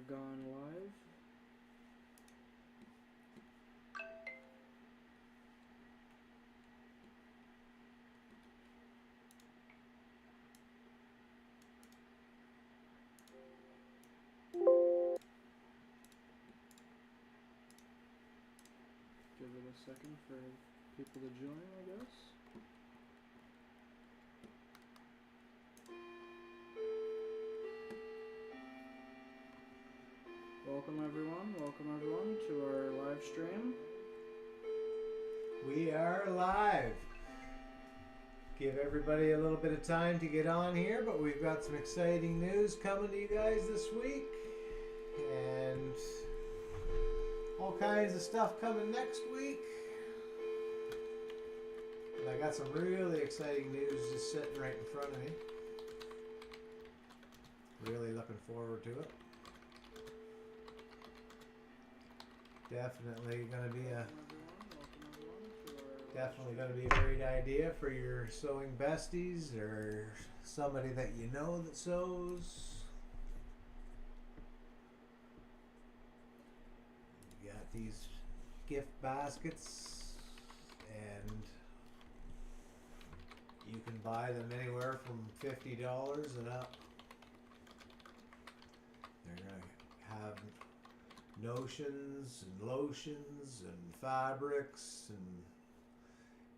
gone live. Give it a second for people to join, I guess. Welcome everyone to our live stream. We are live. Give everybody a little bit of time to get on here, but we've got some exciting news coming to you guys this week. And all kinds of stuff coming next week. And I got some really exciting news just sitting right in front of me. Really looking forward to it. Definitely going to be a great idea for your sewing besties or somebody that you know that sews. You got these gift baskets, and you can buy them anywhere from $50 and up. They're going to have notions and lotions and fabrics and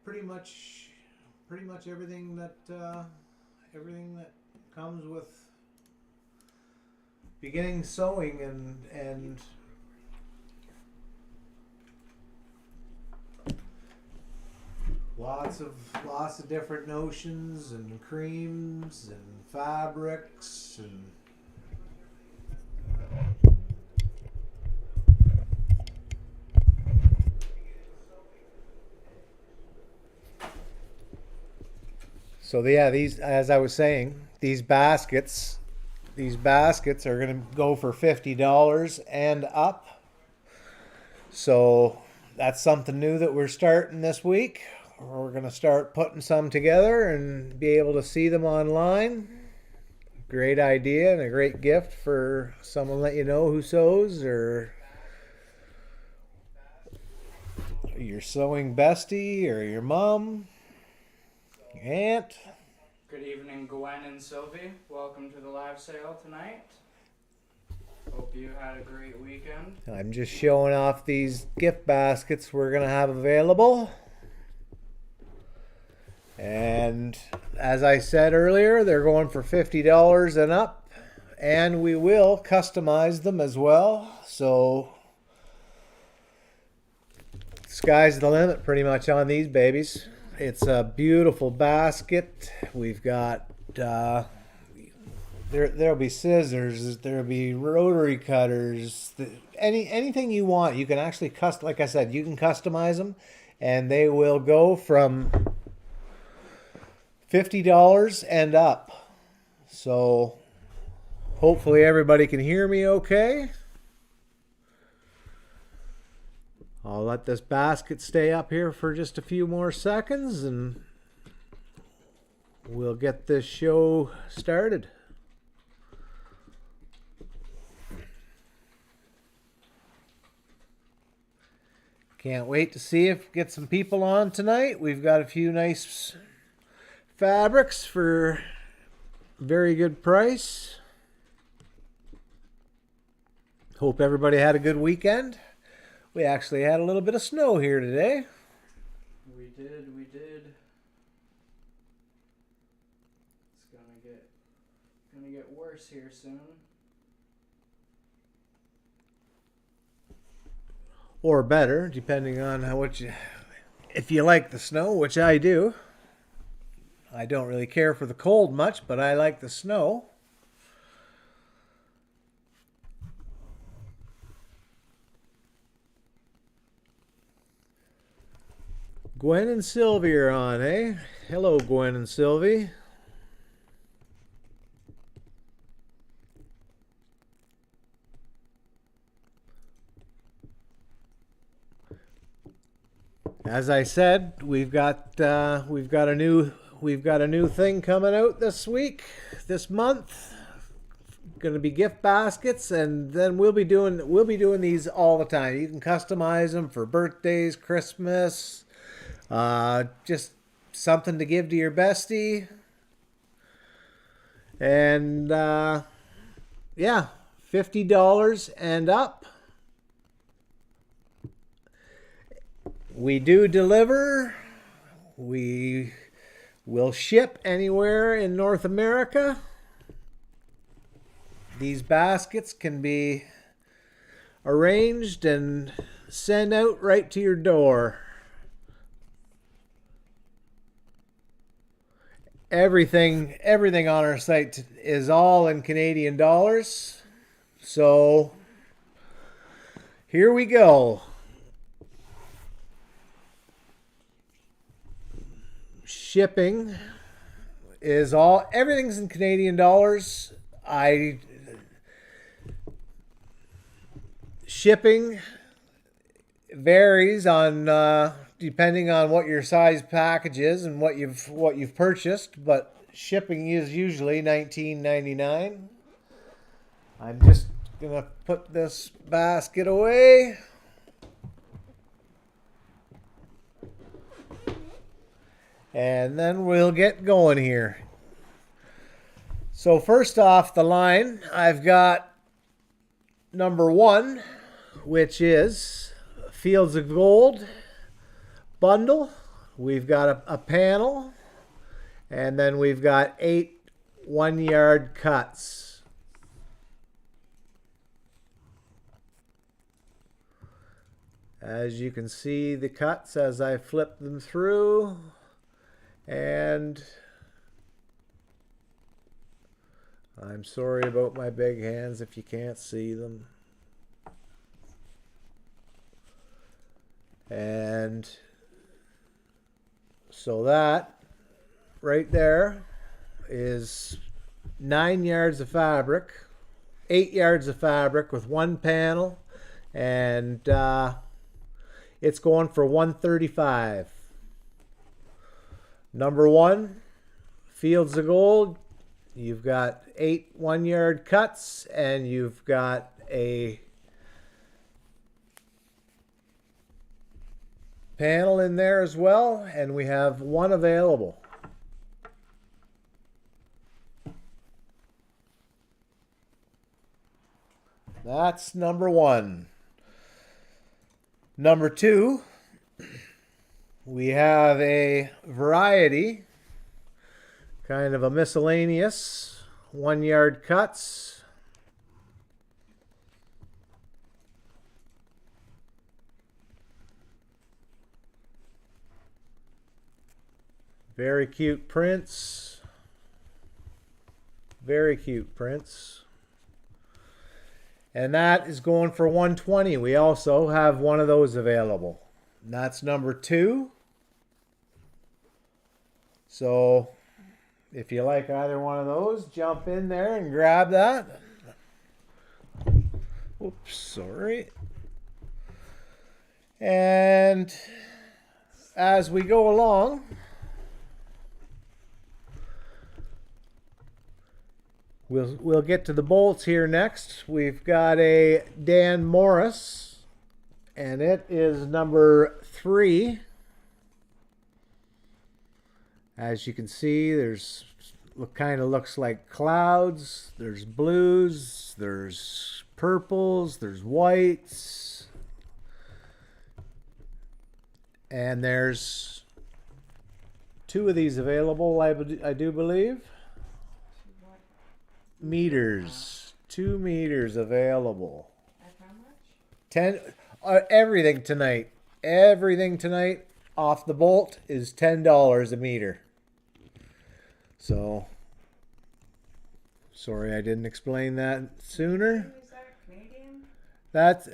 pretty much everything that comes with beginning sewing and lots of different notions and creams and fabrics and so yeah, these, as I was saying, these baskets are going to go for $50 and up. So that's something new that we're starting this week. We're going to start putting some together and be able to see them online. Great idea and a great gift for someone that you know who sews, or your sewing bestie, or your mom, aunt. Good evening, Gwen and Sylvie. Welcome to the live sale tonight. Hope you had a great weekend. I'm just showing off these gift baskets we're going to have available. And as I said earlier, they're going for $50 and up. And we will customize them as well. So sky's the limit pretty much on these babies. It's a beautiful basket. We've got there'll be scissors, there'll be rotary cutters, anything you want. You can actually like I said, you can customize them, and they will go from $50 and up. So hopefully everybody can hear me okay. I'll let this basket stay up here for just a few more seconds and we'll get this show started. Can't wait to see if get some people on tonight. We've got a few nice fabrics for very good price. Hope everybody had a good weekend. We actually had a little bit of snow here today. We did. It's gonna get worse here soon. Or better, depending on if you like the snow, which I do. I don't really care for the cold much, but I like the snow. Gwen and Sylvie are on, eh? Hello, Gwen and Sylvie. As I said, we've got a new thing coming out this month. going to be gift baskets, and then we'll be doing these all the time. You can customize them for birthdays, Christmas, just something to give to your bestie. And yeah, $50 and up. We do deliver. We will ship anywhere in North America. These baskets can be arranged and sent out right to your door. Everything on our site is all in Canadian dollars. So here we go. Shipping is everything's in Canadian dollars. Shipping varies on depending on what your size package is and what you've purchased, but shipping is usually $19.99. I'm just gonna put this basket away. And then we'll get going here. So first off the line, I've got number 1, which is Fields of Gold bundle. We've got a panel, and then we've got 8 1-yard cuts. As you can see the cuts as I flip them through. And I'm sorry about my big hands if you can't see them. And so that right there is 9 yards of fabric, 8 yards of fabric with 1 panel, and it's going for $135. Number 1, Fields of Gold. You've got 8 1-yard cuts, and you've got a panel in there as well, and we have 1 available. That's number 1. Number 2, we have a variety, kind of a miscellaneous 1-yard cuts. Very cute prints. Very cute prints. And that is going for $120. We also have 1 of those available. And that's number 2. So if you like either one of those, jump in there and grab that. Oops, sorry. And as we go along, we'll get to the bolts here next. We've got a Dan Morris, and it is number 3. As you can see, there's kind of looks like clouds. There's blues, there's purples, there's whites, and there's 2 of these available, I do believe. Meters, 2 meters available. At how much? 10. Everything tonight. Everything tonight off the bolt is $10 a meter. So, sorry I didn't explain that sooner. Is that Canadian? That's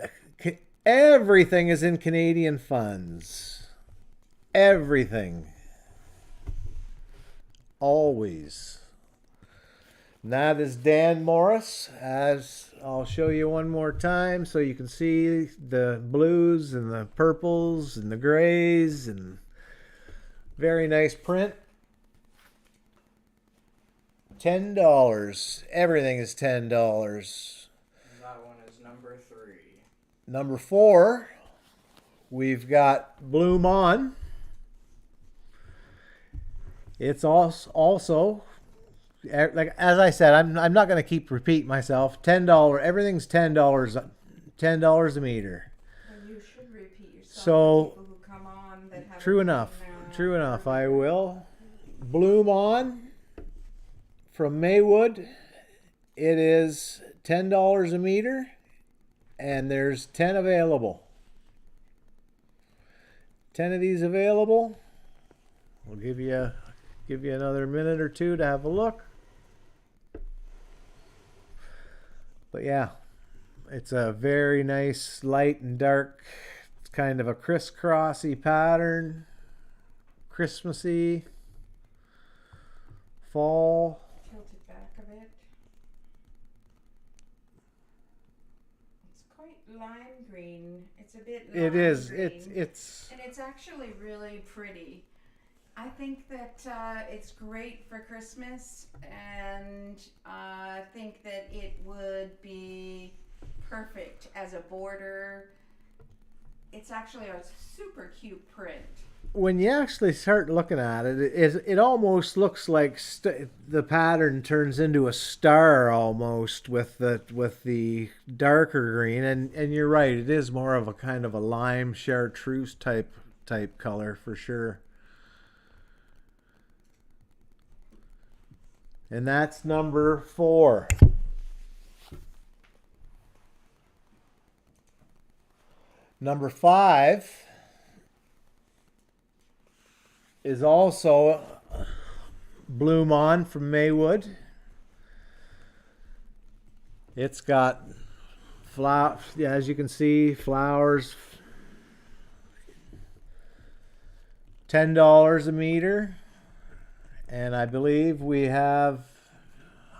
everything is in Canadian funds. Everything. Always. And that is Dan Morris. As I'll show you one more time so you can see the blues and the purples and the grays, and very nice print. $10. Everything is $10. And that one is number 3. Number 4, we've got Bloom On. It's also like as I said, I'm not going to keep repeating myself. $10. Everything's $10. $10 a meter. Well, you should repeat yourself. So, for people who come on that haven't True enough. been, True enough. I will. Bloom On from Maywood. It is $10 a meter, and there's 10 available. 10 of these available. We'll give you another minute or two to have a look. But yeah, it's a very nice light and dark. It's kind of a crisscrossy pattern. Christmassy. Fall. tilted back a bit. It's quite lime green. It's a bit lime It is. green. It's And it's actually really pretty. I think that it's great for Christmas, and I think that it would be perfect as a border. It's actually a super cute print. when you actually start looking at it, it almost looks like the pattern turns into a star almost with the darker green, and you're right, it is more of a kind of a lime chartreuse type color for sure. And that's number 4. Number 5 is also Bloom On from Maywood. It's got as you can see, flowers. $10 a meter. And I believe we have,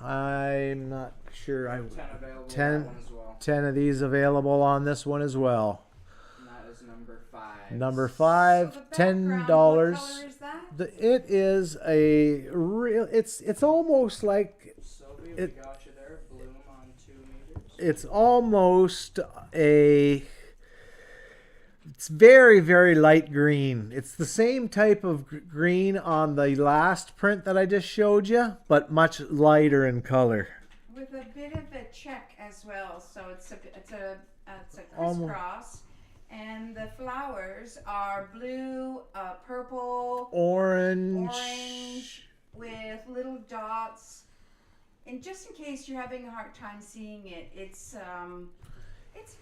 I'm not sure, 10 available 10 on that one as well. 10 of these available on this one as well. And that is number 5. Number 5, So the $10. background, what color is that? It is a real. It's almost like Sylvia, it- we got you there. Bloom on 2 meters. it's almost a. It's very, very light green. It's the same type of green on the last print that I just showed you, but much lighter in color. With a bit of a check as well, so it's a Almo- crisscross, and the flowers are blue, purple, Orange. with little dots. And just in case you're having a hard time seeing it, it's a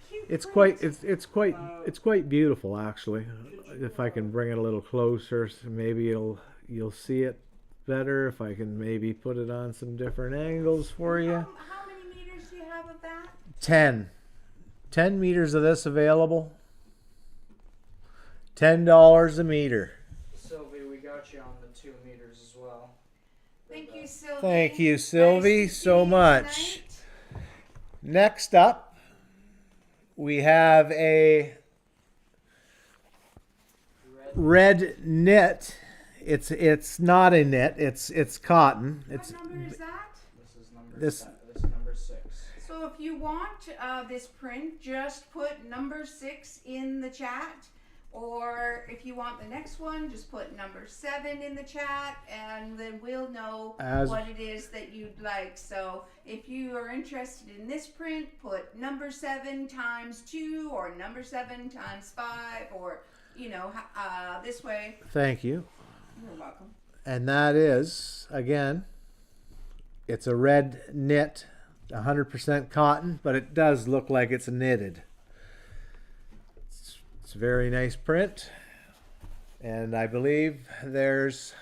cute. It's print. quite it's quite beautiful actually. If I can bring it a little closer, so maybe you'll see it better. If I can maybe put it on some different angles for you. How many meters do you have of that? 10 meters of this available. $10 a meter. Sylvia, we got you on the 2 meters as well. Thank you, Sylvie. Thank you, Sylvie, Nice to so see you much. tonight. Next up, we have a red knit. It's not a knit. It's cotton. It's What number is that? This is number This- this is number 6. So if you want this print, just put number 6 in the chat. Or if you want the next one, just put number 7 in the chat, and then we'll know what it is that you'd like. So if you are interested in this print, put number 7 times 2, or number 7 times 5, or this way. Thank you. You're welcome. And that is, again, it's a red knit, 100% cotton, but it does look like it's knitted. It's a very nice print. And I believe there's,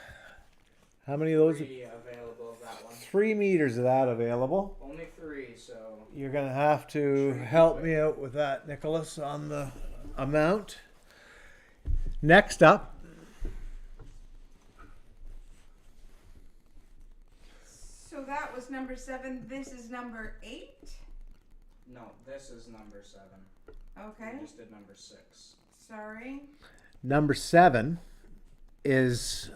how many of those? 3 available of that one. 3 meters of that available. Only 3, so You're going to have to help me out with that, Nicholas, on the amount. Next up, So that was number 7. This is number 8. no, this is number 7. Okay. We just did number 6. Sorry. number 7 is,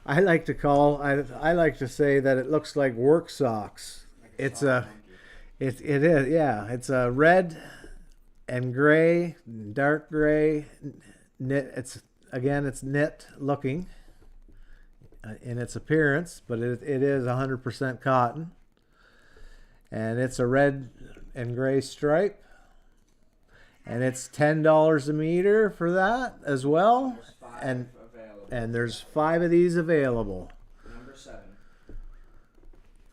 I like to say that it looks like work socks. Like It's sock a monkey. it is, yeah. It's a red and gray, dark gray knit. It's knit looking in its appearance, but it is 100% cotton, and it's a red and gray stripe, and it's $10 a meter for that as well. There's 5 And available. and there's 5 of these available. Number 7.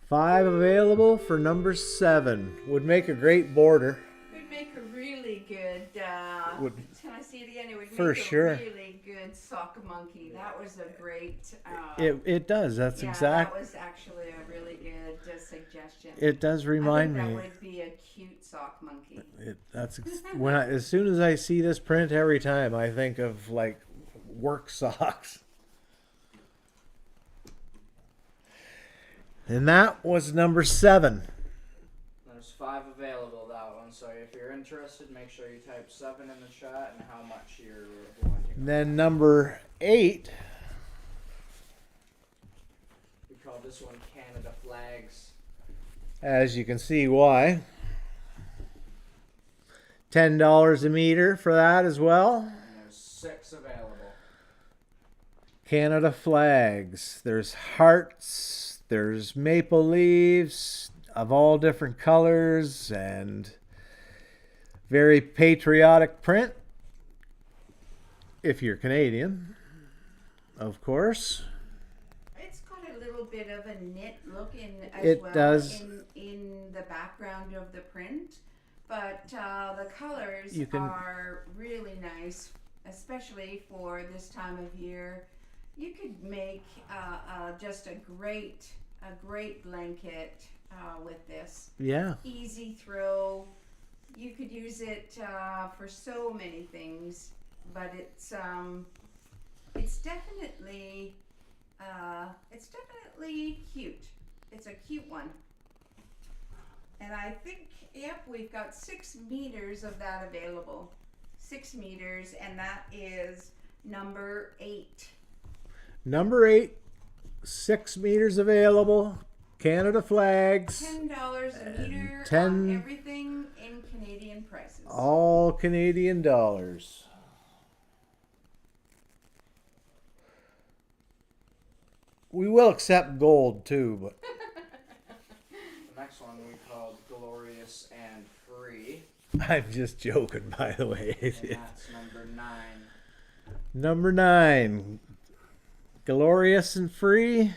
5 available for number 7. Would make a great border. Would make a really good. Can I see it again? It would make For a sure. really good sock monkey. That was a great. It does. That's yeah, exact. that was actually a really good suggestion. It does remind I me. think that would be a cute sock monkey. As soon as I see this print every time, I think of like work socks. And that was number 7. There's 5 available, that one. So if you're interested, make sure you type 7 in the chat and how much you're wanting. Then number 8. We call this one Canada Flags. As you can see why. $10 a meter for that as well. And there's 6 available. Canada flags. There's hearts. There's maple leaves of all different colors and very patriotic print. If you're Canadian, of course. It's got a little bit of a knit look It does. in the background of the print, but the colors You can- are really nice, especially for this time of year. You could make just a great blanket with this. Yeah. Easy throw. You could use it for so many things, but it's definitely cute. It's a cute one. And I think, yep, we've got 6 meters of that available. 6 meters, and that is number 8. Number 8, 6 meters available. Canada flags. $10 a meter 10 on everything in Canadian prices. All Canadian dollars. We will accept gold too, but The next one we called Glorious and Free. I'm just joking, by the way. And that's number 9. Number 9, glorious and free.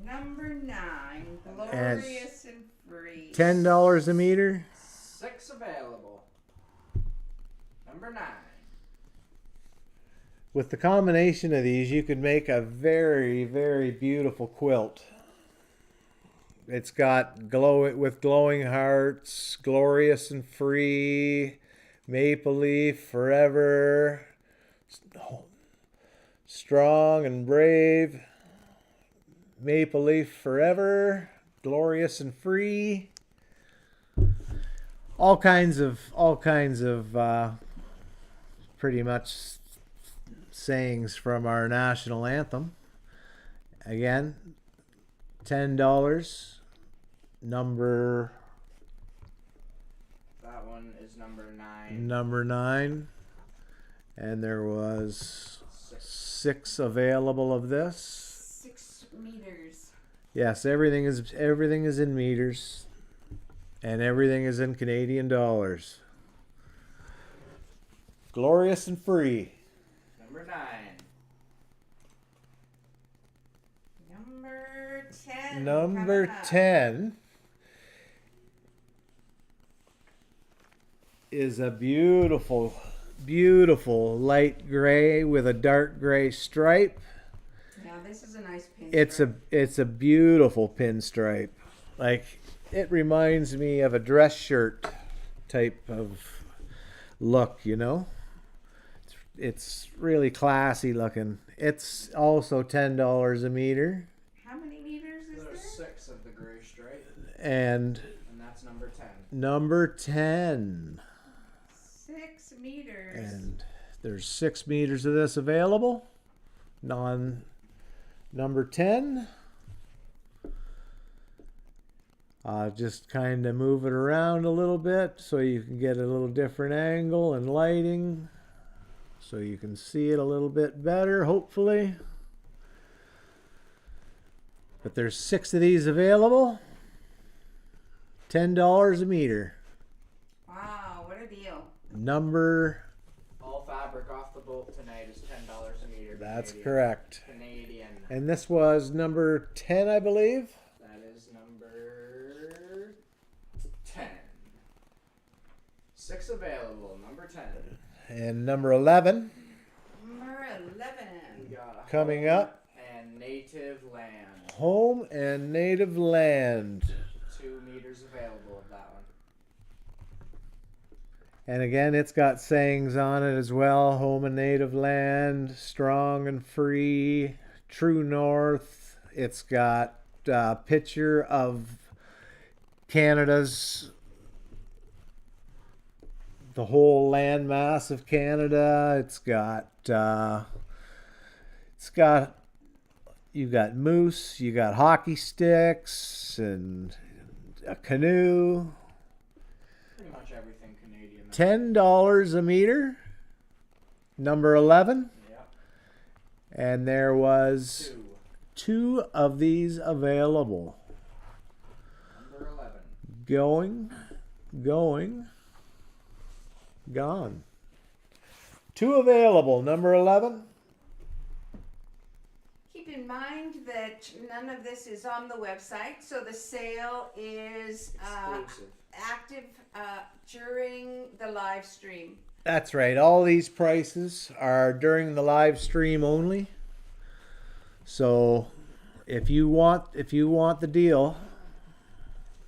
Number 9, glorious and free. $10 a meter. 6 available. Number 9. With the combination of these, you could make a very, very beautiful quilt. It's got glowing hearts, glorious and free, maple leaf forever, strong and brave, maple leaf forever, glorious and free. All kinds of pretty much sayings from our national anthem. Again, $10. Number That one is number 9. number 9, and there was 6. 6 available of this. 6 meters. Yes, everything is in meters, and everything is in Canadian dollars. Glorious and free. Number 9. Number 10. Number coming up. 10 is a beautiful, beautiful light gray with a dark gray stripe. Yeah, this is a nice pin. It's a beautiful pinstripe. Like, it reminds me of a dress shirt type of look, you know. It's really classy looking. It's also $10 a meter, How many meters is There's there? 6 of the gray stripe, and and that's number 10. number 10. 6 meters. And There's 6 meters of this available. Number 10. Just kind of move it around a little bit so you can get a little different angle and lighting, so you can see it a little bit better, hopefully. But there's 6 of these available. $10 a meter. Wow, what a deal. All fabric off the bolt tonight is $10 a meter. That's Canadian. correct. Canadian. And this was number 10, I believe. That is number 10. 6 available. Number 10. And number 11 Number 11. We got a coming home up. and native land. Home and native land. 2 meters available of that one. And again, it's got sayings on it as well. Home and native land, strong and free, true north. It's got a picture of Canada's, the whole land mass of Canada. You've got moose, you got hockey sticks, and a canoe. Pretty much everything Canadian. $10 a meter. Number 11. Yep. And there was 2 of these available. Number 11. Gone. 2 available. Number 11. Keep in mind that none of this is on the website, so the sale is Exclusive. active during the live stream. That's right. All these prices are during the live stream only. So if you want the deal,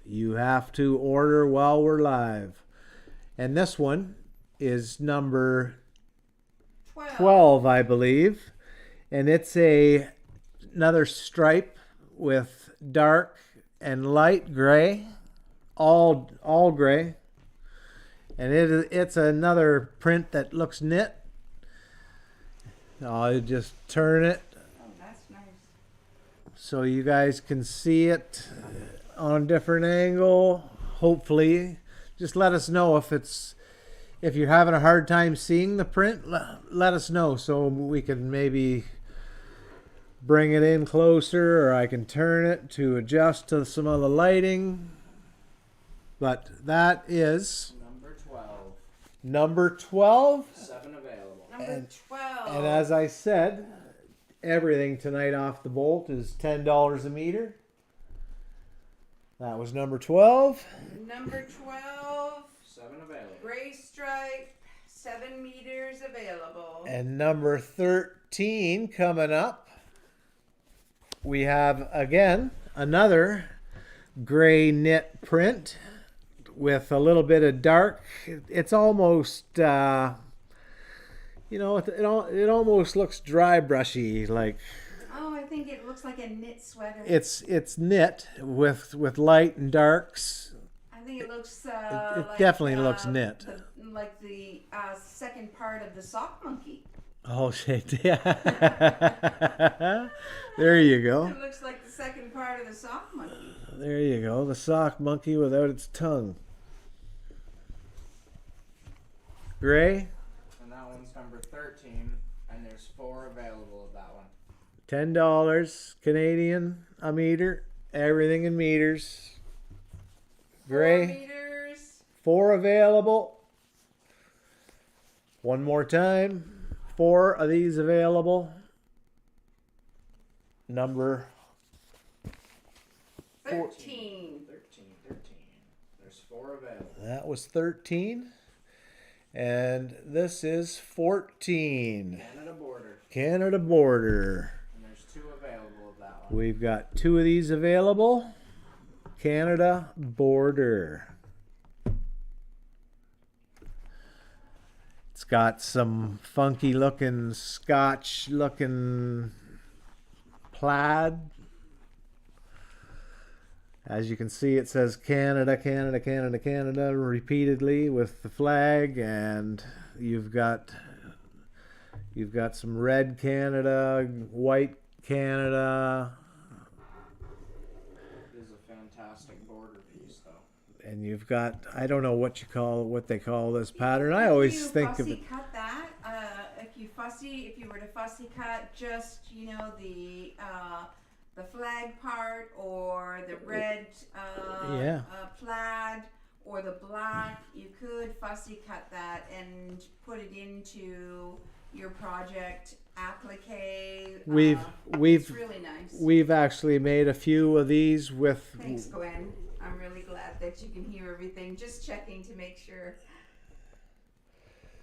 you have to order while we're live. And this one is number 12, I believe. And it's another stripe with dark and light gray, all gray. And it's another print that looks knit. I'll just turn it Oh, that's nice. so you guys can see it on a different angle. Hopefully, just let us know if you're having a hard time seeing the print. Let us know so we can maybe bring it in closer, or I can turn it to adjust to some of the lighting. But that is Number 12. number 12. 7 available. Number 12. And as I said, everything tonight off the bolt is $10 a meter. That was number 12. Number 12. 7 available. Gray stripe. 7 meters available. And number 13 coming up. We have, again, another gray knit print with a little bit of dark. It's almost, it almost looks dry brushy. Like Oh, I think it looks like a knit sweater. it's knit with light and darks. I think it looks It like, definitely looks knit. like the second part of the sock monkey. Oh shit! Yeah. There you go. It looks like the second part of the sock monkey. There you go. The sock monkey without its tongue. Gray. And that one's number 13. And there's 4 available of that one. $10 Canadian a meter. Everything in meters. Gray. 4 meters. 4 available. One more time. 4 of these available. Number 13. 13. There's 4 available. that was 13. And this is 14. Canada border. Canada border. And there's 2 available of that one. We've got 2 of these available. Canada border. It's got some funky looking Scotch looking plaid. As you can see, it says Canada, Canada, Canada, Canada repeatedly with the flag, and you've got You've got some red Canada, white Canada, It is a fantastic border piece, though. and you've got, I don't know what they call this pattern. I always think of it. If you fussy cut that, if you were to fussy cut just, the flag part or the red plaid or the black, you could fussy cut that and put it into your project applique. It's really nice. We've actually made a few of these with. Thanks, Gwen. I'm really glad that you can hear everything. Just checking to make sure.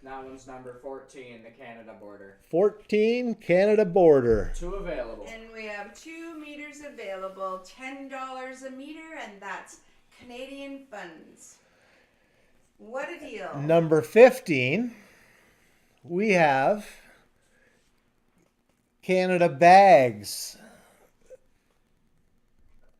That one's number 14, the Canada border. 14 Canada border. 2 available. And we have 2 meters available, $10 a meter, and that's Canadian funds. What a deal. Number 15, we have Canada bags.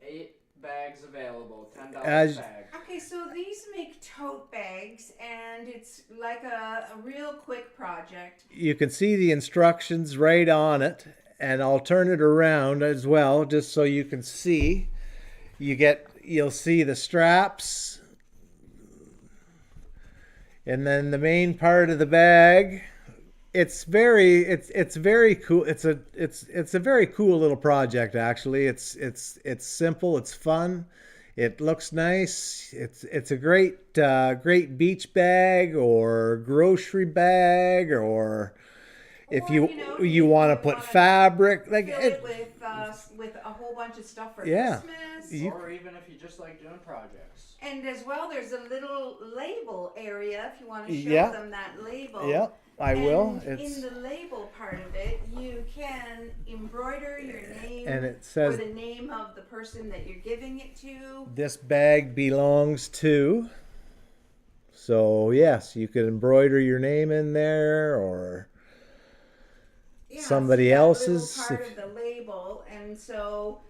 8 bags available, $10 As- a bag. Okay, so these make tote bags, and it's like a real quick project. You can see the instructions right on it, and I'll turn it around as well just so you can see. You'll see the straps, and then the main part of the bag. It's very cool. It's a very cool little project, actually. It's simple, it's fun. It looks nice. It's a great beach bag or grocery bag, or if you want to put fabric, like fill it with a whole bunch of stuff for Christmas. Or even if you just like doing projects. And as well, there's a little label area if you want to show them that label. Yeah, I will. In the label part of it, you can embroider your name and it says or the name of the person that you're giving it to. This bag belongs to. So yes, you could embroider your name in there, or somebody else's. Little part of the label, and so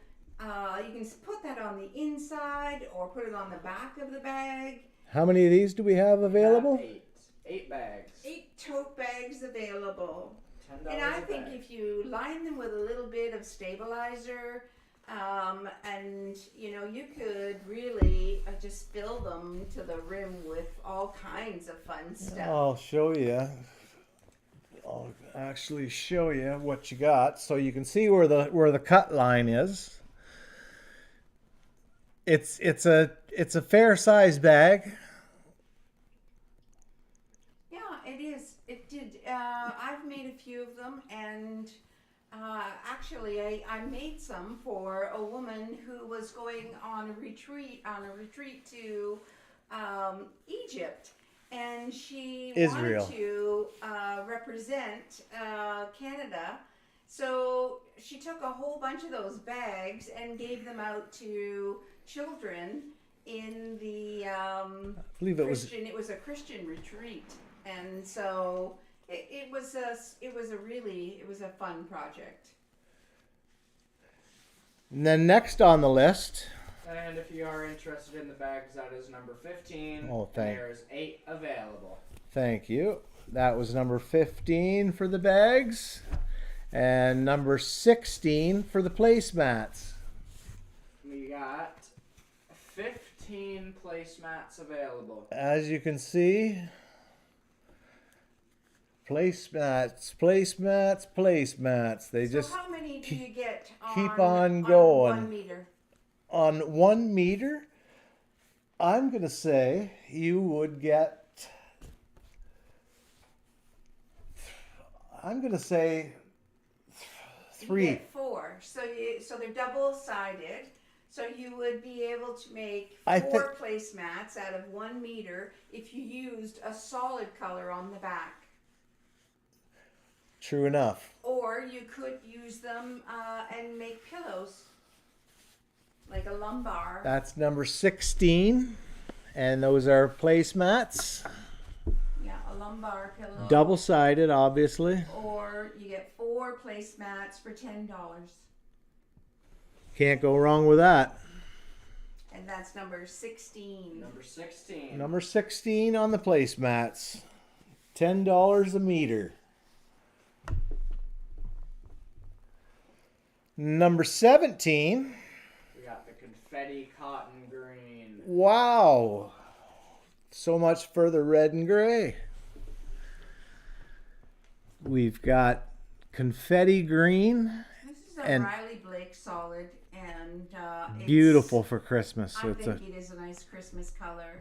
you can put that on the inside or put it on the back of the bag. How many of these do we have available? 8 bags. 8 tote bags available. $10 And I a think bag. if you line them with a little bit of stabilizer, and you could really just fill them to the rim with all kinds of fun stuff. I'll show you. I'll actually show you what you got, so you can see where the cut line is. It's a fair size bag. Yeah, it is. It did. I've made a few of them, and actually, I made some for a woman who was going on a retreat to Egypt, and she Israel. wanted to represent Canada. So she took a whole bunch of those bags and gave them out to children in the I believe it was. It was a Christian retreat, and so it was a fun project. And then next on the list. And if you are interested in the bags, that is number 15. Oh, thank- There's 8 available. Thank you. That was number 15 for the bags, and number 16 for the placemats. We got 15 placemats available. As you can see, placemats. They So just how many do you get keep on going. 1 meter? on 1 meter. I'm gonna say you would get. I'm gonna say 3. You get 4. So they're double sided. So you would be able to make 4 placemats out of 1 meter if you used a solid color on the back. True enough. Or you could use them and make pillows, like a lumbar. That's number 16, and those are placemats, Yeah, a lumbar pillow. double-sided, obviously. Or you get 4 placemats for $10. Can't go wrong with that. And that's number 16. Number 16. Number 16 on the placemats, $10 a meter. Number 17. We got the confetti cotton green. Wow. So much further red and gray. We've got confetti green. This is a And Riley Blake solid, and beautiful for Christmas. I think it is a nice Christmas color.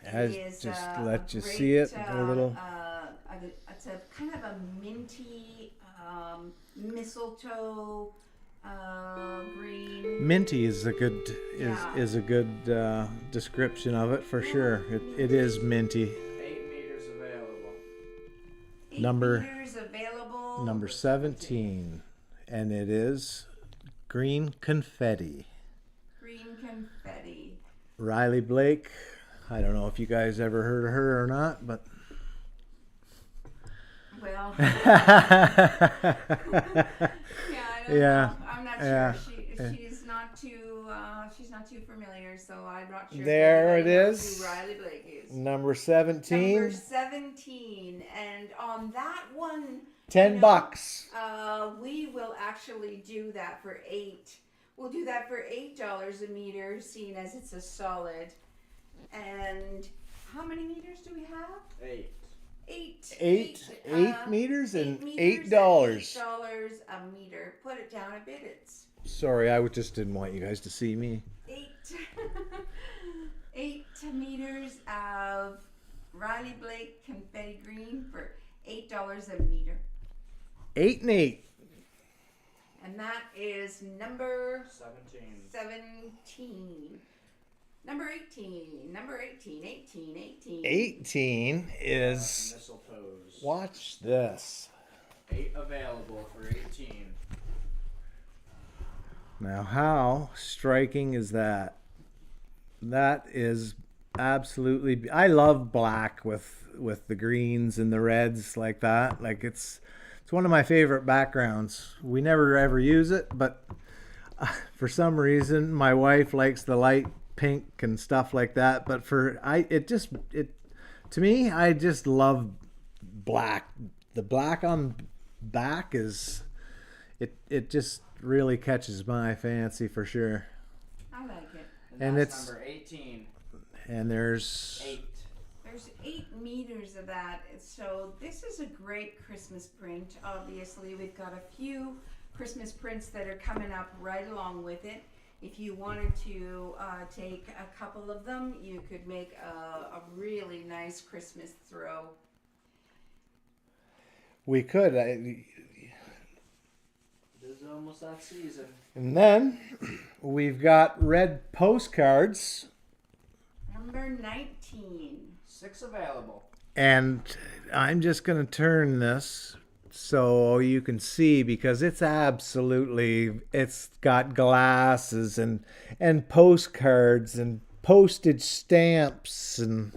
Has It is just a let you great, see it a little. It's a kind of a minty mistletoe green. Minty is a good Yeah. is a good description of it for sure. It is minty. 8 meters available. 8 Number- meters available. Number 17, and it is green confetti. Green confetti. Riley Blake. I don't know if you guys ever heard of her or not, but Well, yeah, yeah, I don't Yeah, know. I'm not yeah, sure. yeah. She's not too familiar, so I'm not sure. if There anybody it knows is. Who Riley Blake is. number 17, Number 17, and on that one, $10 bucks. we will actually do that for $8. We'll do that for $8 a meter, seeing as it's a solid. And how many meters do we have? 8. Eight. Eight meters and meters $8. at $8 a meter. Put it down a bit. It's Sorry, I just didn't want you guys to see me. 8 8 meters of Riley Blake confetti green for $8 a meter. 8 and 8. And that is number 17. 17. Number 18. 18. 18 is, Mistletoes. watch this. 8 available for 18. Now, how striking is that? That is absolutely. I love black with the greens and the reds like that. Like it's one of my favorite backgrounds. We never ever use it, but for some reason, my wife likes the light pink and stuff like that. But to me, I just love black. The black on back is it just really catches my fancy for sure. I like it. And that's it's- number 18. And there's 8. There's 8 meters of that. So this is a great Christmas print. Obviously, we've got a few Christmas prints that are coming up right along with it. If you wanted to take a couple of them, you could make a really nice Christmas throw. we could. This is almost that season. And then we've got red postcards, Number 19. 6 available. and I'm just going to turn this so you can see because it's got glasses and postcards and postage stamps, and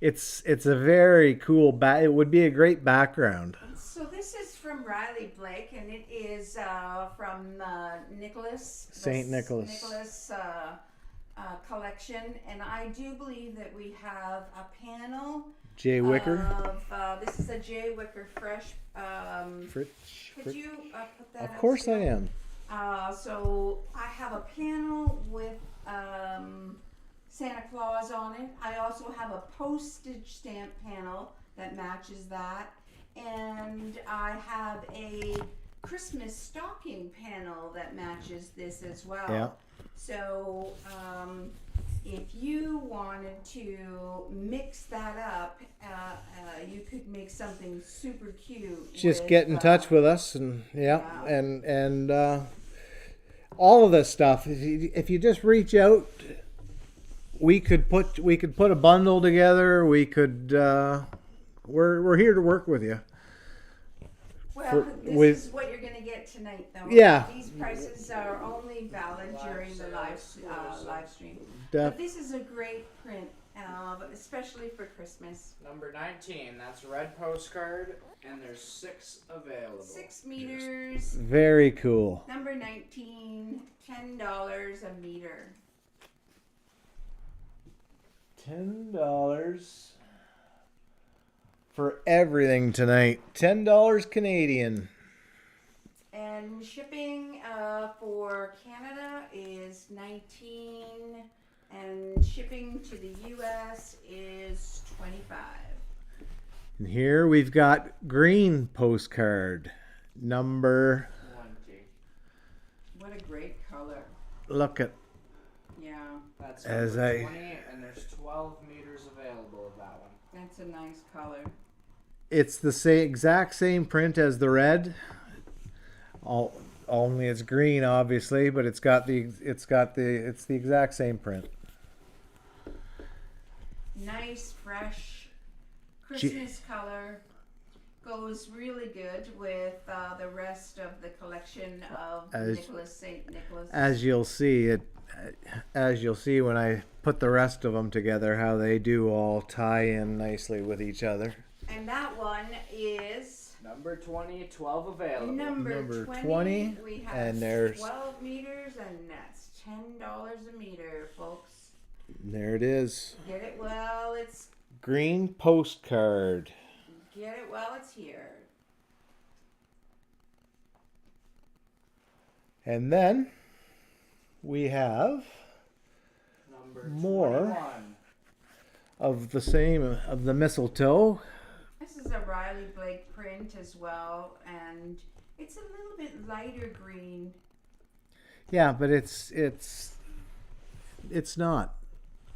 it's a very cool it would be a great background. So this is from Riley Blake, and it is from Nicholas. Saint Nicholas. Nicholas collection, and I do believe that we have a panel Jay Wicker. of this is a Jay Wicker fresh. Fritz. Could you put that? Of up course I still? am. So I have a panel with Santa Claus on it. I also have a postage stamp panel that matches that, and I have a Christmas stocking panel that matches this as well. Yeah. So if you wanted to mix that up, you could make something super cute. Just get in touch with us, and and all of this stuff. If you just reach out, we could put a bundle together. We could. We're here to work with you. Well, this is what you're going to get tonight, though. Yeah. These prices are only valid during the live stream. Def- But this is a great print, especially for Christmas. Number 19. That's red postcard, and there's 6 available. 6 meters. Very cool. Number 19, $10 a meter. $10 for everything tonight. $10 Canadian. And And shipping for Canada is $19, and shipping to the US is $25. And here we've got green postcard number. 20. What a great color. Look at Yeah, That's As number I- 20, and there's 12 meters available of that one. that's a nice color. it's the exact same print as the red. Only it's green, obviously, but it's the exact same print. Nice, fresh Christmas color. Goes really good with the rest of the collection of St. Nicholas. As you'll see when I put the rest of them together, how they do all tie in nicely with each other. And that one is Number 20, 12 available. number 20, 20. We have and there's 12 meters, and that's $10 a meter, folks. there it is. Get it while it's Green postcard. here. And then we have Number more 21. of the mistletoe. This is a Riley Blake print as well, and it's a little bit lighter green. Yeah, but it's not.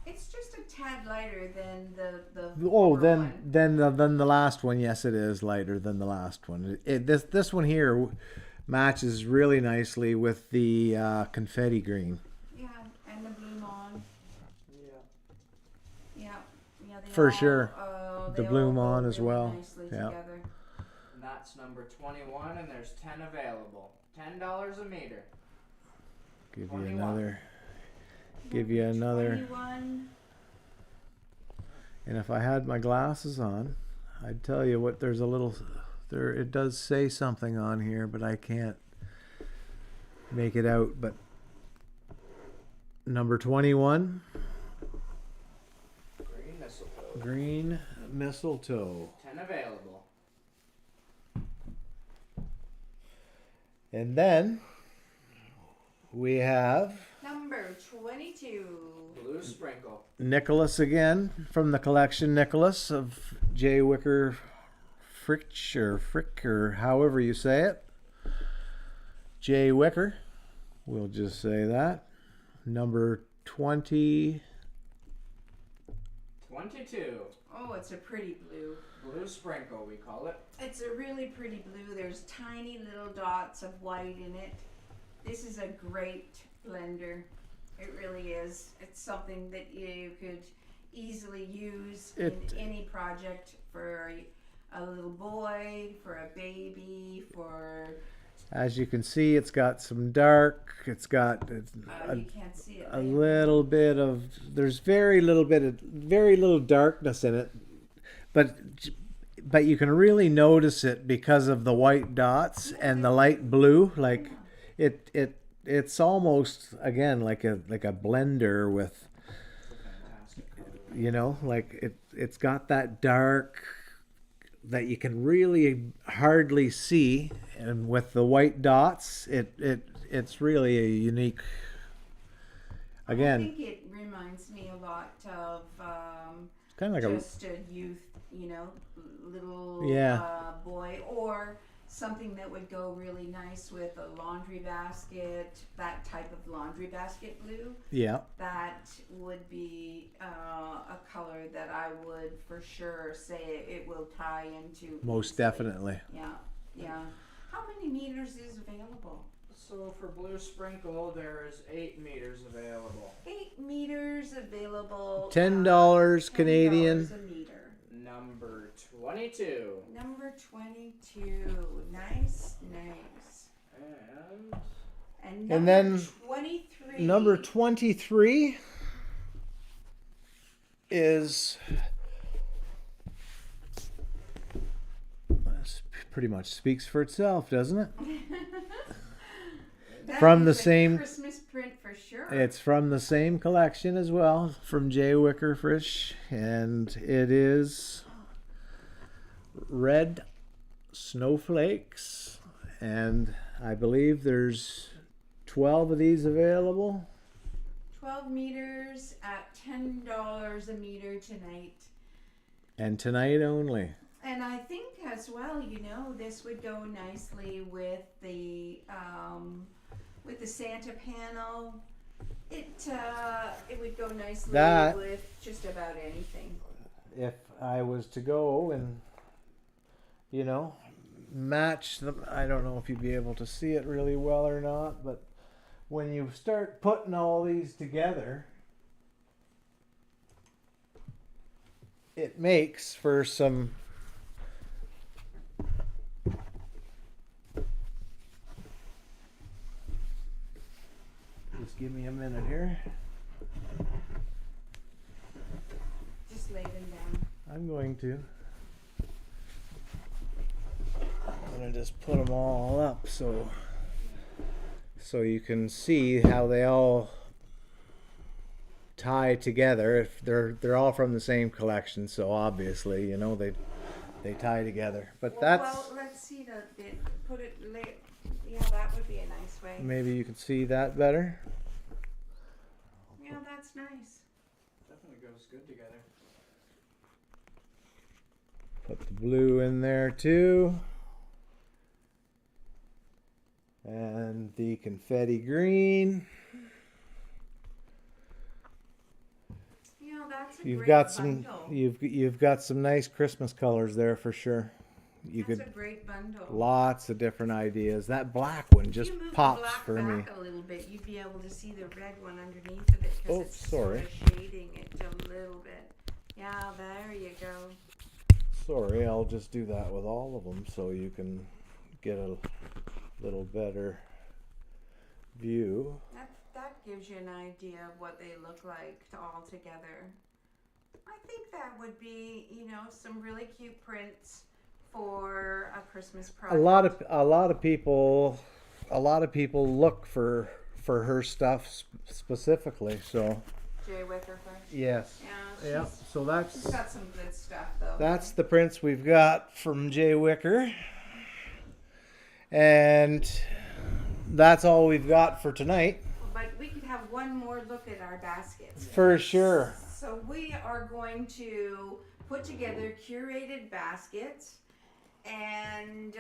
It's just a tad lighter than the Oh, former then one. then the last one. Yes, it is lighter than the last one. This one here matches really nicely with the confetti green. Yeah, and the blue mon. Yeah. Yeah, they For all, sure. they The blue all go mon as really well. nicely Yeah. together. And that's number 21, and there's 10 available. $10 a meter. Give you 21. another. Give you another. 21. And if I had my glasses on, I'd tell you what. There's a little. There, it does say something on here, but I can't make it out. But number 21, Green mistletoe. green mistletoe. 10 available. And then we have Number 22. Blue sprinkle. Nicholas again from the collection. Nicholas of J. Wicker Frick or however you say it. J. Wicker. We'll just say that. Number 20. 22. Oh, it's a pretty blue. Blue sprinkle, we call it. It's a really pretty blue. There's tiny little dots of white in it. This is a great blender. It really is. It's something that you could easily use in any project for a little boy, for a baby, for... As you can see, it's got some dark. It's got you can't see it. a there. little bit of. There's very little darkness in it, but you can really notice it because of the white dots and the light blue. Like it's almost again like a blender with, It's a fantastic color. you know, like it's got that dark that you can really hardly see, and with the white dots, it's really a unique. Again, I think it reminds me a lot of kind of like just a youth, little Yeah. boy, or something that would go really nice with a laundry basket, that type of laundry basket blue. yeah. That would be a color that I would for sure say it will tie into. Most easily. definitely. Yeah. How many meters is available? So for blue sprinkle, there is 8 meters available. 8 meters available. $10 Canadian. $10 a meter. Number 22. Number 22. Nice. And And then 23. Number 23 is pretty much speaks for itself, doesn't it? That from the is a same- Christmas print for sure. It's from the same collection as well, from J. Wicker Frisch, and it is red snowflakes and I believe there's 12 of these available. 12 meters at $10 a meter tonight. And tonight only. And I think as well, you know, this would go nicely with the Santa panel. It would go nicely with just about anything. If I was to go and, you know, match them, I don't know if you'd be able to see it really well or not, but when you start putting all these together, it makes for some just give me a minute here. Just lay them down. I'm going to just put them all up so you can see how they all tie together. If they're all from the same collection, so obviously, you know, they tie together. But well, let's see put it yeah, that would be a nice way. Maybe you can see that better. Yeah, that's nice. Definitely goes good together. Put the blue in there too. And the confetti green. You know, that's a You've great got bundle. you've got some nice Christmas colors there for sure. That's a great bundle. Lots of different ideas. That black one just If you move pops the black for me. back a little bit, you'd be able to see the red one underneath of it because it's sorry. sort of shading it a little bit. Yeah, there you go. Sorry, I'll just do that with all of them so you can get a little better view. That gives you an idea of what they look like all together. I think that would be, you know, some really cute prints for a Christmas project. A lot of people look for her stuff specifically. So Jay Wicker first. yes, Yeah, So she's got some good stuff though. that's the prints we've got from Jay Wicker, and that's all we've got for tonight. But we could have one more look at our baskets. For sure. So we are going to put together curated baskets, and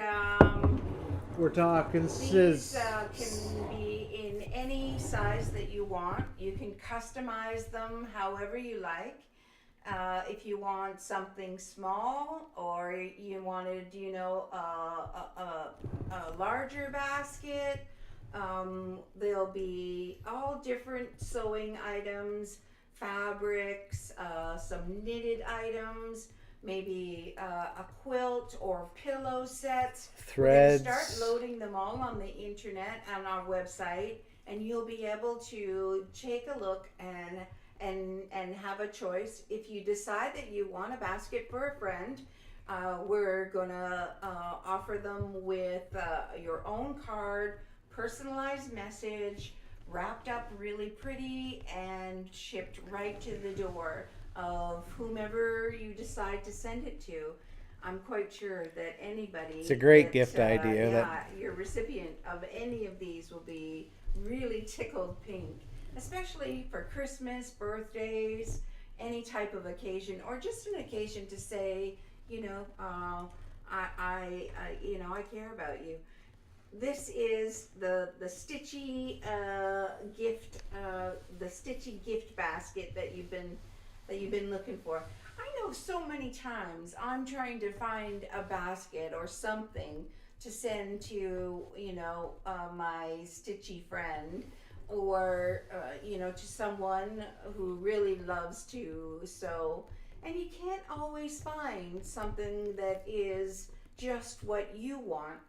We're talking these can be in any size that you want. You can customize them however you like. If you want something small, or you wanted, you know, a larger basket, there'll be all different sewing items, fabrics, some knitted items, maybe a quilt or pillow sets. Threads. We're going to start loading them all on the internet on our website, and you'll be able to take a look and have a choice. If you decide that you want a basket for a friend, we're gonna offer them with your own card, personalized message, wrapped up really pretty, and shipped right to the door of whomever you decide to send it to. I'm quite sure that anybody, It's a great gift idea. Yeah, your recipient of any of these will be really tickled pink, especially for Christmas, birthdays, any type of occasion, or just an occasion to say, you know, you know, I care about you. This is the Stitchy gift, the Stitchy gift basket that you've been looking for. I know so many times I'm trying to find a basket or something to send to, you know, my Stitchy friend, or you know, to someone who really loves to sew, and you can't always find something that is just what you want.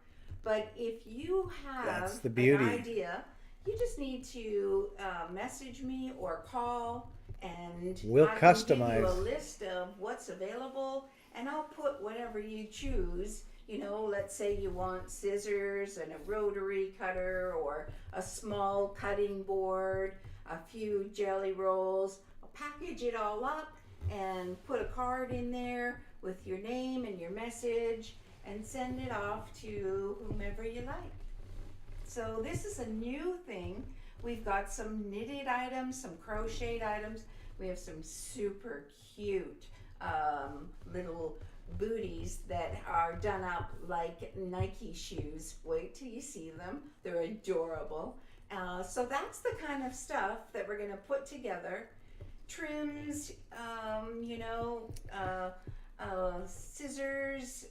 But if you have That's the beauty. an idea, you just need to message me or call, and We'll I can give customize. you a list of what's available, and I'll put whatever you choose. You know, let's say you want scissors and a rotary cutter, or a small cutting board, a few jelly rolls. I'll package it all up and put a card in there with your name and your message, and send it off to whomever you like. So this is a new thing. We've got some knitted items, some crocheted items. We have some super cute little booties that are done up like Nike shoes. Wait till you see them. They're adorable. So that's the kind of stuff that we're gonna put together. Trims, scissors,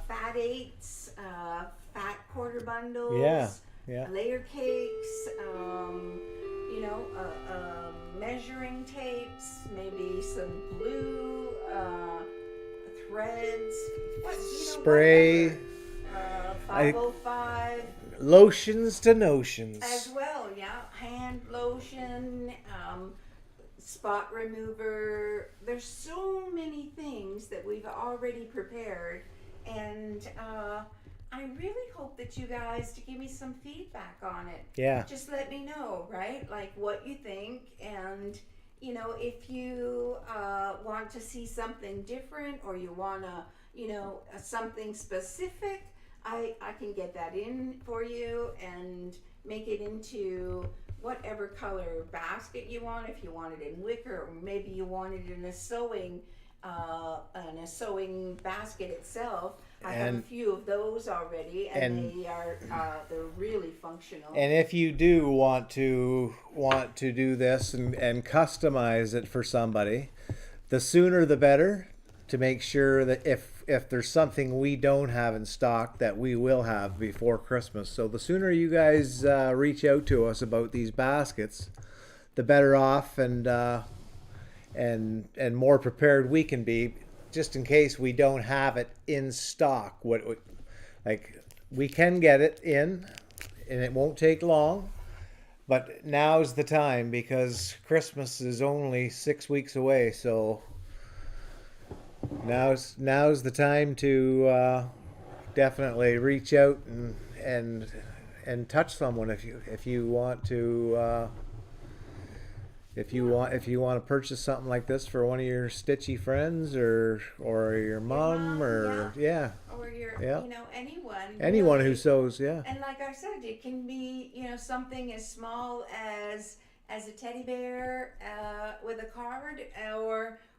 fat eights, fat quarter bundles. Yeah. Layer cakes, measuring tapes, maybe some glue, threads, spray, whatever. 505 lotions to notions. as well, yeah. Hand lotion, spot remover. There's so many things that we've already prepared, and I really hope that you guys to give me some feedback on it. Yeah. Just let me know, right? Like what you think, and if you want to see something different, or you wanna, something specific, I can get that in for you and make it into whatever color basket you want. If you want it in wicker, or maybe you want it in a sewing basket itself. I have a few of those already, and they're really functional. And if you do want to do this and customize it for somebody, the sooner the better, to make sure that if there's something we don't have in stock, that we will have before Christmas. So the sooner you guys reach out to us about these baskets, the better off and more prepared we can be, just in case we don't have it in stock. We can get it in, and it won't take long. But now's the time, because Christmas is only 6 weeks away. So now's the time to definitely reach out and touch someone if you want to. If you want to purchase something like this for one of your stitchy friends, or your mom, or or your anyone really. who sews, And like I said, it can be something as small as a teddy bear with a card,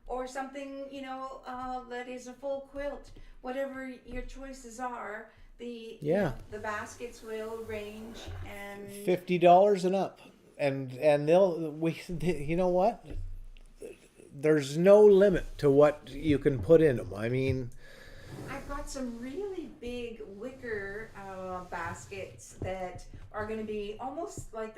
or something that is a full quilt. Whatever your choices are, the baskets will range, and $50 and up. And you know what? There's no limit to what you can put in them. I mean, I've got some really big wicker baskets that are going to be almost like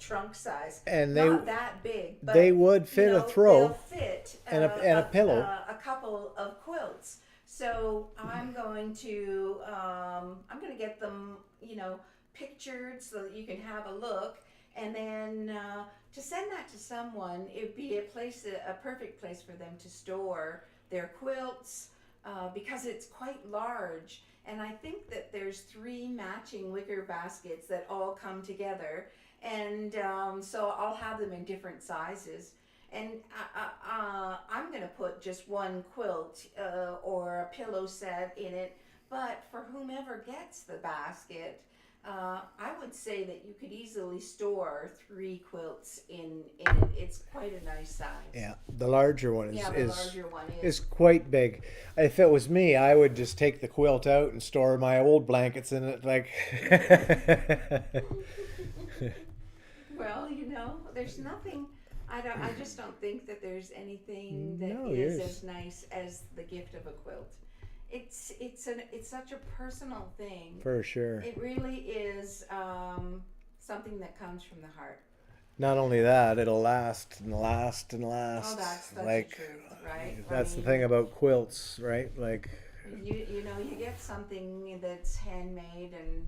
trunk size, and not that big, but they would fit a throw, they'll fit and a pillow, a couple of quilts. So I'm going to get them pictured so that you can have a look. And then to send that to someone, it would be a perfect place for them to store their quilts, because it's quite large. And I think that there's 3 matching wicker baskets that all come together. And so I'll have them in different sizes. And I'm going to put just one quilt or a pillow set in it. But for whomever gets the basket, I would say that you could easily store 3 quilts in it. It's quite a nice size. Yeah, the larger one is quite big. If it was me, I would just take the quilt out and store my old blankets in it. Well, there's nothing. I just don't think that there's anything that is as nice as the gift of a quilt. It's such a personal thing. For sure. It really is something that comes from the heart. Not only that, it'll last and last and last. Oh, that's the truth, right? That's the thing about quilts, right? You get something that's handmade, and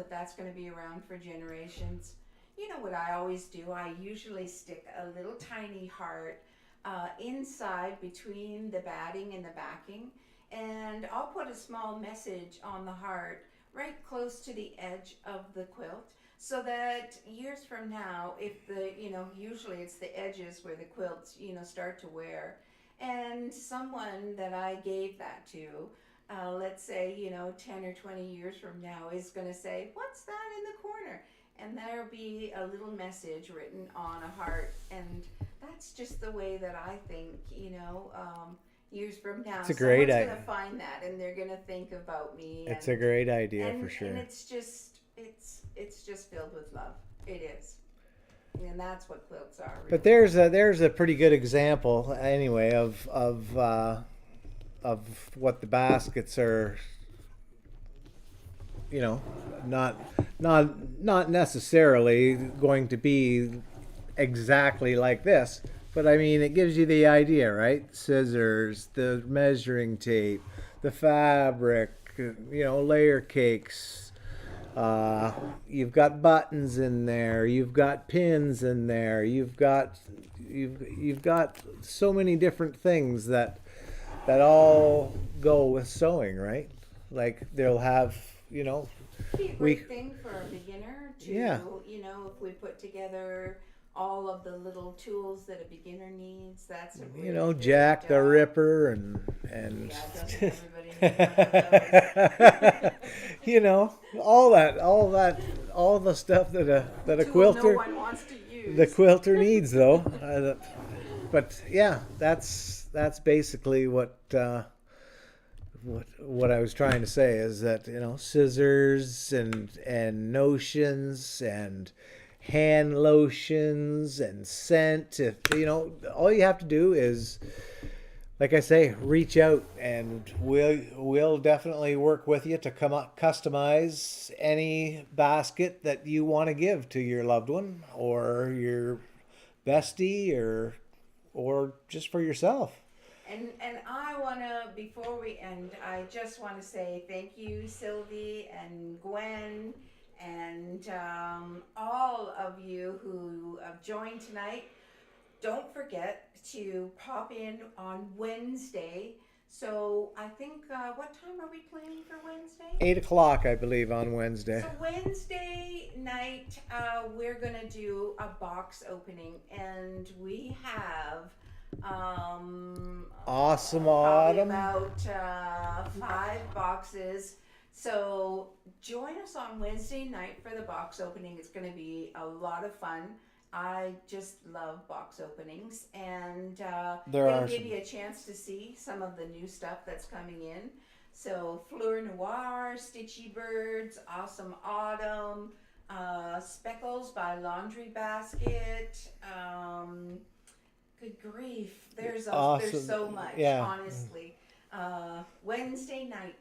that's going to be around for generations. What I always do? I usually stick a little tiny heart inside between the batting and the backing. And I'll put a small message on the heart right close to the edge of the quilt, so that years from now, if usually it's the edges where the quilts, start to wear, and someone that I gave that to let's say, 10 or 20 years from now is going to say, what's that in the corner? And there'll be a little message written on a heart. And that's just the way that I think, years from now. It's a great someone's idea. going to find that and they're going to think about me. It's a great idea for sure. And it's just filled with love. It is. And that's what quilts are. Really. But there's a pretty good example anyway of what the baskets are, not necessarily going to be exactly like this, but I mean it gives you the idea, right? Scissors, the measuring tape, the fabric, layer cakes. You've got buttons in there. You've got pins in there. You've got so many different things that all go with sewing, right? Like they'll have, Be a great thing for a beginner to, if we put together all of the little tools that a beginner needs, that's a really good, Jack the Ripper and doesn't everybody need all the stuff that a tool quilter no one wants to use. the quilter needs though. But yeah, that's basically what I was trying to say is that scissors and notions and hand lotions and scent. If all you have to do is, like I say, reach out and we'll definitely work with you to customize any basket that you want to give to your loved one or your bestie or just for yourself. And I want to, before we end, I just want to say thank you, Sylvie and Gwen, and all of you who have joined tonight. Don't forget to pop in on Wednesday. So I think, what time are we planning for Wednesday? 8:00, I believe, on Wednesday. So Wednesday night, we're going to do a box opening, and we have Awesome probably Autumn. about 5 boxes. So join us on Wednesday night for the box opening. It's going to be a lot of fun. I just love box openings, and it'll give you a chance to see some of the new stuff that's coming in. So Fleur Noir, Stitchy Birds, Awesome Autumn, Speckles by Laundry Basket. Good grief, there's so much, honestly. Wednesday night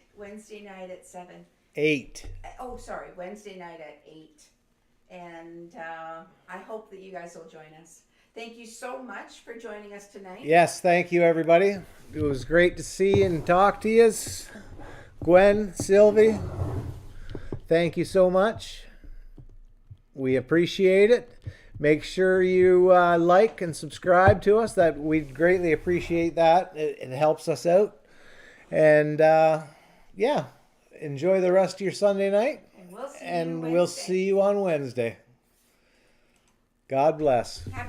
at 7. 8. Oh, sorry, Wednesday night at 8. And I hope that you guys will join us. Thank you so much for joining us tonight. Yes, thank you, everybody. It was great to see and talk to you. Gwen, Sylvie, thank you so much. We appreciate it. Make sure you like and subscribe to us. That we'd greatly appreciate that. It helps us out. And enjoy the rest of your Sunday night. And we'll see you on Wednesday. God bless. Happy